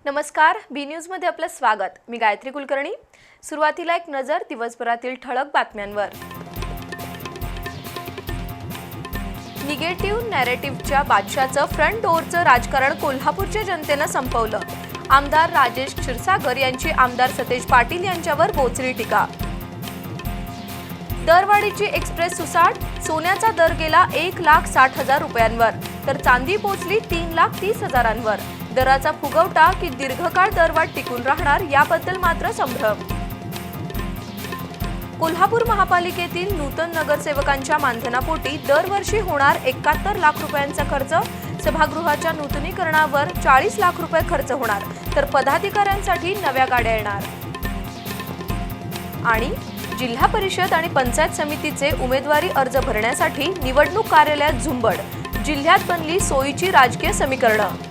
नमस्कार, बी न्यूज मध्ये आपलं स्वागत। मी गायत्री कुलकर्णी। सुरुवातीला एक नजर दिवसभरातील ठळक बातम्यांवर। निगेटिव्ह नॅरेटिव्हच्या बादशाचं फ्रंट डोअरचं राजकारण कोल्हापूरच्या जनतेनं संपवलं। आमदार राजेश क्षीरसागर यांची आमदार सतेज पाटील यांच्यावर बोचरी टीका। दरवाढीची एक्सप्रेस सुसाट, सोन्याचा दर गेला 1,60,000 रुपयांवर, तर चांदी पोहोचली 3,30,000वर। दराचा फुगवटा की दीर्घकाळ दरवाढ टिकून राहणार याबद्दल मात्र संभ्रम। कोल्हापूर महापालिकेतील नूतन नगरसेवकांच्या मानधनापोटी दरवर्षी होणार 71 लाख रुपयांचा खर्च। सभागृहाच्या नूतनीकरणावर 40 लाख रुपये खर्च होणार, तर पदाधिकाऱ्यांसाठी नव्या गाड्या येणार। आणि जिल्हा परिषद आणि पंचायत समितीचे उमेदवारी अर्ज भरण्यासाठी निवडणूक कार्यालयात झुंबड। जिल्ह्यात बनली सोयीची राजकीय समीकरणं।